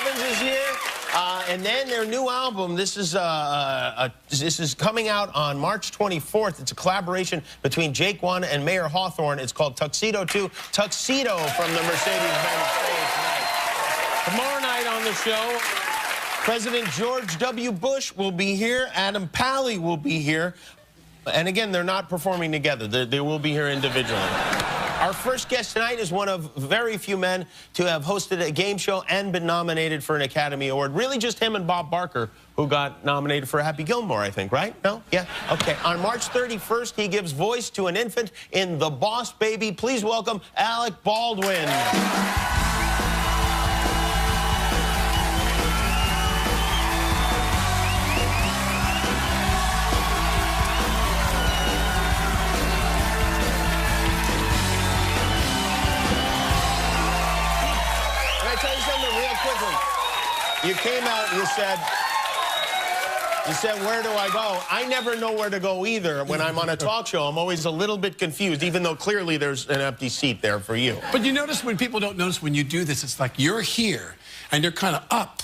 Evans is here. And then their new album, this is coming out on March 24th. It's a collaboration between Jake One and Mayor Hawthorne. It's called Tuxedo 2, Tuxedo from the Mercedes-Benz stage tonight. Tomorrow night on the show, President George W. Bush will be here. Adam Pally will be here. And again, they're not performing together. They will be here individually. Our first guest tonight is one of very few men to have hosted a game show and been nominated for an Academy Award. Really just him and Bob Barker, who got nominated for Happy Gilmore, I think, right? No? Yeah? Okay. On March 31st, he gives voice to an infant in The Boss Baby. Please welcome Alec Baldwin. You came out and you said, where do I go? I never know where to go either. When I'm on a talk show, I'm always a little bit confused, even though clearly there's an empty seat there for you. But you notice when people don't notice when you do this, it's like you're here and you're kind of up.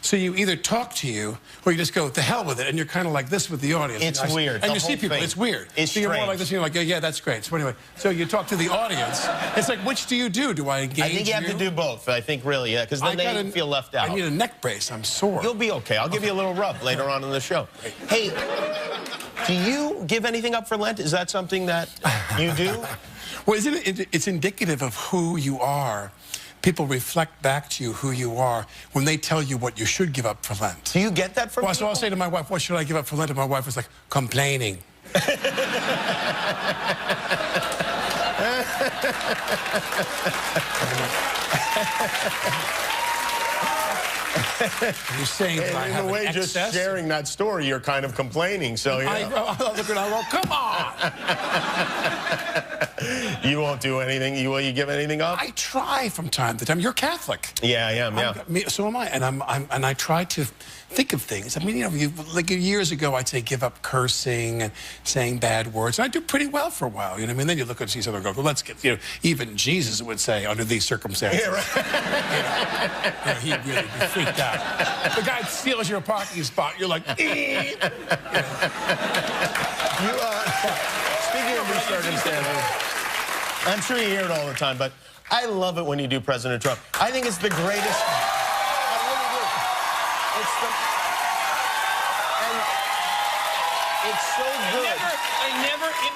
So you either talk to you or you just go, the hell with it, and you're kind of like this with the audience. It's weird. And you see people, it's weird. It's so you're strange. more like this, and you're like, yeah, that's great. So anyway, so you talk to the audience. It's like, which do you do? Do I engage I think you have to do both, I think, really, yeah, because then they feel left out. I need a neck brace. I'm sore. You'll be okay. I'll give you a little rub later on in the show. Hey, do you give anything up for Lent? Is that something that you do? Well, it's indicative of who you are. People reflect back to you who you are when they tell you what you should give up for Lent. Do you get that from people? So I'll say to my wife, what should I give up for Lent? And my wife was like, complaining. You're saying that I have in a way, just sharing that story, you're kind of complaining. So yeah. I look at it, come on. You won't do anything. Will you give anything up? I try from time to time. You're Catholic. Yeah, I am. Yeah. So am I. And I try to think of things. I mean, you know, like years ago, I'd say give up cursing and saying bad words. And I do pretty well for a while. You know what I mean? Then you look at each other and go, well, let's get, you know, even Jesus would say under these circumstances. Yeah, right. He'd really be freaked out. The guy steals your parking spot. You're like, Speaking of these circumstances, I'm sure you hear it all the time, but I love it when you do President Trump. I think it's the greatest. I really do. It's so good.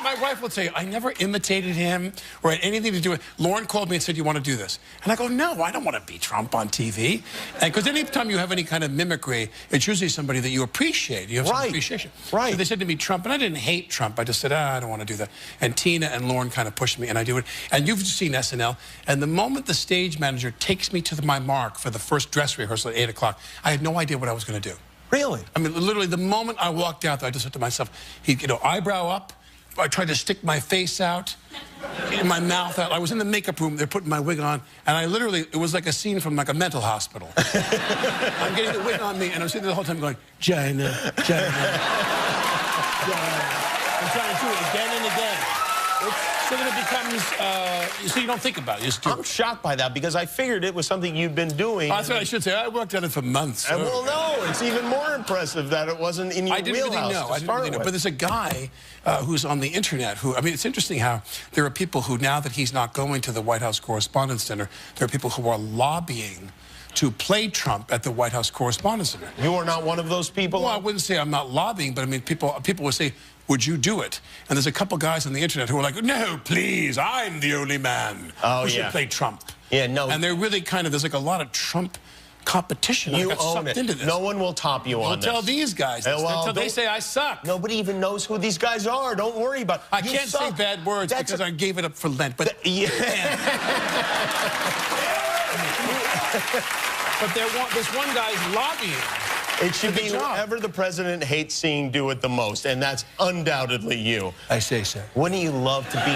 My wife will tell you, I never imitated him or had anything to do with it. Lauren called me and said, you want to do this? And I go, no, I don't want to be Trump on TV. And because any time you have any kind of mimicry, it's usually somebody that you appreciate. You have some appreciation. Right. So they said to me, Trump, and I didn't hate Trump. I just said, I don't want to do that. And Tina and Lauren kind of pushed me, and I do it. And you've seen SNL. And the moment the stage manager takes me to my mark for the first dress rehearsal at 8 o'clock, I had no idea what I was going to do. Really? I mean, literally, the moment I walked out there, I just said to myself, you know, eyebrow up. I tried to stick my face out, in my mouth out. I was in the makeup room. They're putting my wig on, and I literally, it was like a scene from like a mental hospital. I'm getting the wig on me, and I'm sitting there the whole time going, China, China, China. I'm trying to do it again and again. So then it becomes, so you don't think about it. You just do I'm shocked by that because I figured it was something you've been doing. That's what I should say. I worked on it for months. Well, no, it's even more impressive that it wasn't in your wheelhouse. I didn't really know. But there's a guy who's on the internet who, I mean, it's interesting how there are people who, now that he's not going to the White House Correspondents' Dinner, there are people who are lobbying to play Trump at the White House Correspondents' Dinner. You are not one of those people? Well, I wouldn't say I'm not lobbying, but I mean, people would say, would you do it? And there's a couple guys on the internet who are like, no, please, I'm the only man who should play Trump. Yeah, no. And they're really kind of, there's like a lot of Trump competition. You got own it. Into this. No one will top you on this. Tell these guys this. Until they say I suck. Nobody even knows who these guys are. Don't worry about it. I can't say bad words because I gave it up for Lent. But yeah. But this one guy's lobbying. It should be whoever the president hates seeing do it the most, and that's undoubtedly you. I say so. Wouldn't you love to be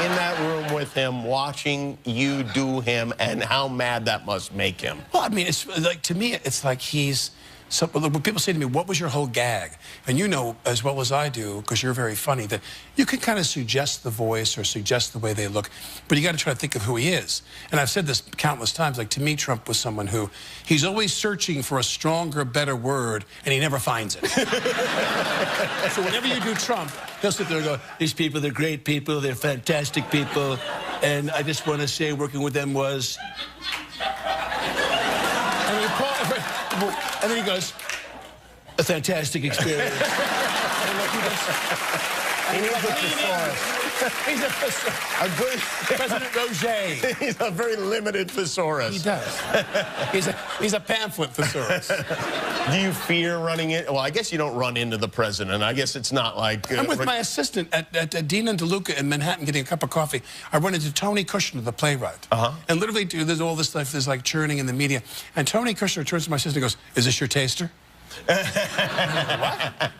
in that room with him, watching you do him, and how mad that must make him? Well, I mean, it's like, to me, it's like he's So when people say to me, what was your whole gag? And you know as well as I do, because you're very funny, that you can kind of suggest the voice or suggest the way they look, but you got to try to think of who he is. And I've said this countless times, like to me, Trump was someone who, he's always searching for a stronger, better word, and he never finds it. So whenever you do Trump, he'll sit there and go, these people, they're great people, they're fantastic people, and I just want to say working with them was... And then he goes, a fantastic experience. He's a thesaurus. President Roger. He's a very limited thesaurus. He does. He's a pamphlet thesaurus. Do you fear running in? Well, I guess you don't run into the president. I guess it's not like... I'm with my assistant at Dean and DeLuca in Manhattan getting a cup of coffee. I run into Tony Kushner, the playwright. And literally, dude, there's all this stuff, there's like churning in the media. And Tony Kushner turns to my assistant and goes, is this your taster? What?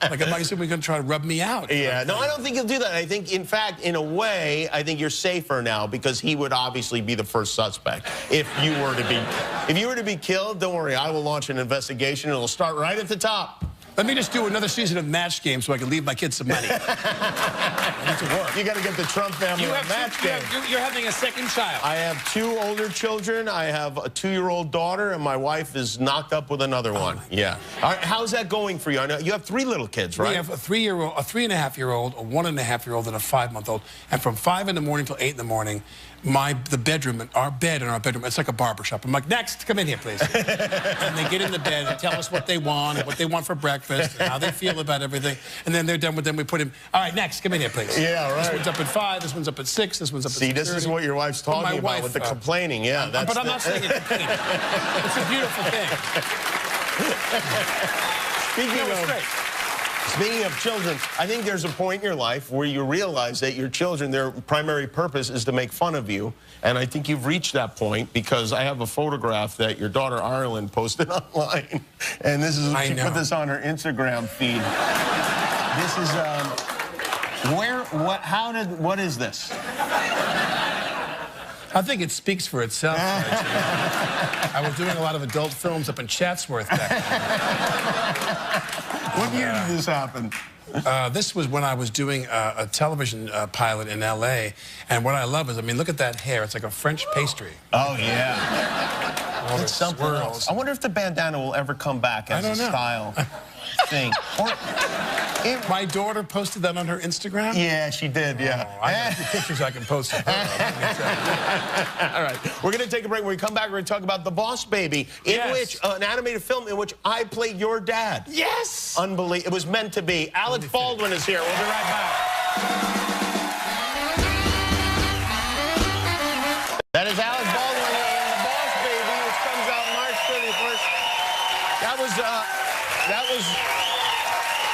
Like, am I going to try to rub me out? Yeah, no, I don't think he'll do that. I think, in fact, in a way, I think you're safer now because he would obviously be the first suspect if you were to be killed. Don't worry, I will launch an investigation. It'll start right at the top. Let me just do another season of Match Game so I can leave my kids some money. I need to work. You got to get the Trump family on Match Game. You're having a second child. I have 2 older children. I have a 2-year-old daughter, and my wife is knocked up with another one. Yeah. All right, how's that going for you? I know you have 3 little kids, right? We have a 3-year-old, a 3.5-year-old, a 1.5-year-old, and a 5-month-old. And from 5 in the morning till 8 in the morning, the bedroom, our bed in our bedroom, it's like a barbershop. I'm like, next, come in here, please. And they get in the bed and tell us what they want and what they want for breakfast and how they feel about everything. And then they're done with them. We put him, all right, next, come in here, please. Yeah, right. This one's up at 5, this one's up at 6, this one's up at 6:30. See, this is what your wife's talking about with the complaining. Yeah, but I'm not saying it's complaining. It's a beautiful thing. Speaking of children, I think there's a point in your life where you realize that your children, their primary purpose is to make fun of you. And I think you've reached that point because I have a photograph that your daughter Ireland posted online. And this is, she put this on her Instagram feed. This is, what is this? I think it speaks for itself. I was doing a lot of adult films up in Chatsworth back then. What year did this happen? This was when I was doing a television pilot in L.A. And what I love is, I mean, look at that hair. It's like a French pastry. Oh, yeah. It's something else. I wonder if the bandana will ever come back as a style thing. My daughter posted that on her Instagram? Yeah, she did, yeah. Oh, I got 2 pictures I can post of her. All right, we're going to take a break. When we come back, we're going to talk about The Boss Baby, in which, an animated film in which I played your dad. Yes! Unbelievable. It was meant to be. Alec Baldwin is here. We'll be right back. That is Alec Baldwin in The Boss Baby, which comes out March 31st. That was,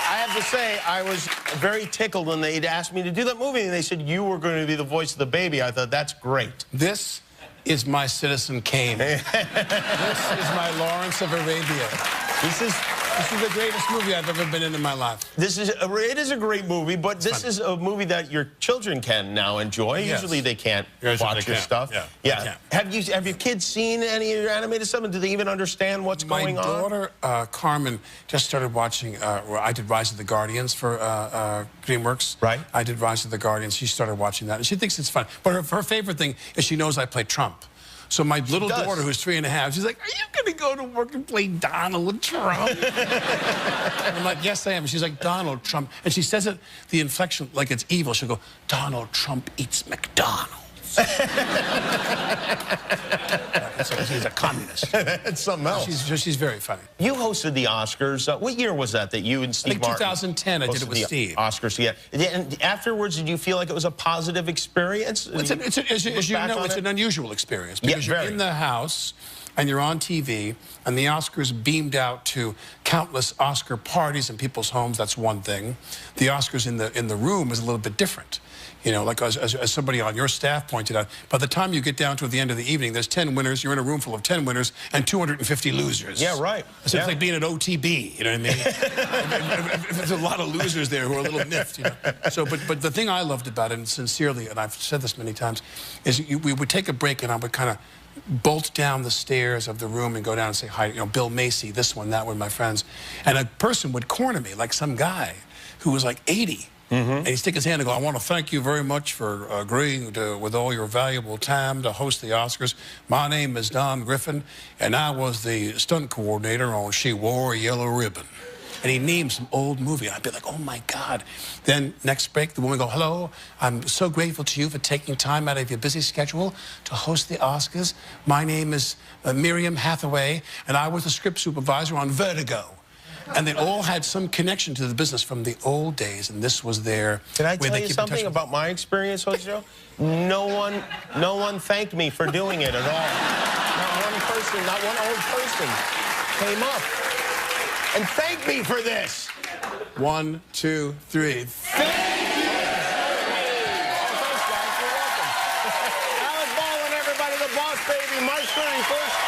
I have to say, I was very tickled when they'd asked me to do that movie, and they said you were going to be the voice of the baby. I thought, that's great. This is my Citizen Kane. This is my Lawrence of Arabia. This is the greatest movie I've ever been in my life. It is a great movie, but this is a movie that your children can now enjoy. Yes. Usually they can't watch your stuff. Yeah. Have your kids seen any of your animated stuff? And do they even understand what's going on? My daughter, Carmen, just started watching, I did Rise of the Guardians for DreamWorks. Right. I did Rise of the Guardians. She started watching that, and she thinks it's fun. But her favorite thing is she knows I play Trump. So my little daughter, who's 3.5, she's like, are you going to go to work and play Donald Trump? And I'm like, yes, I am. And she's like, Donald Trump. And she says it, the inflection, like it's evil. She'll go, Donald Trump eats McDonald's. She's a communist. It's something else. She's very funny. You hosted the Oscars. What year was that you and Steve Martin? 2010, I did it with Steve. Oscars, yeah. And afterwards, did you feel like it was a positive experience? As you know, it's an unusual experience because you're in the house and you're on TV, and the Oscars beamed out to countless Oscar parties in people's homes. That's one thing. The Oscars in the room is a little bit different. You know, like as somebody on your staff pointed out, by the time you get down to the end of the evening, there's 10 winners. You're in a room full of 10 winners and 250 losers. Yeah, right. So it's like being at OTB. You know what I mean? There's a lot of losers there who are a little miffed. You know? So, but the thing I loved about it, and sincerely, and I've said this many times, is we would take a break, and I would kind of bolt down the stairs of the room and go down and say hi, you know, Bill Macy, this one, that one, my friends. And a person would corner me, like some guy who was like 80. And he'd stick his hand and go, I want to thank you very much for agreeing with all your valuable time to host the Oscars. My name is Don Griffin, and I was the stunt coordinator on She Wore a Yellow Ribbon. And he named some old movie. I'd be like, oh, my God. Then next break, the woman would go, hello, I'm so grateful to you for taking time out of your busy schedule to host the Oscars. My name is Miriam Hathaway, and I was the script supervisor on Vertigo. And they all had some connection to the business from the old days, and this was their... Can I tell you something about my experience on the show? No one thanked me for doing it at all. Not one person, not one old person came up and thanked me for this. 1, 2, 3. Thank you! Oh, thanks, guys. You're welcome. Alec Baldwin, everybody, the boss baby, March 31st.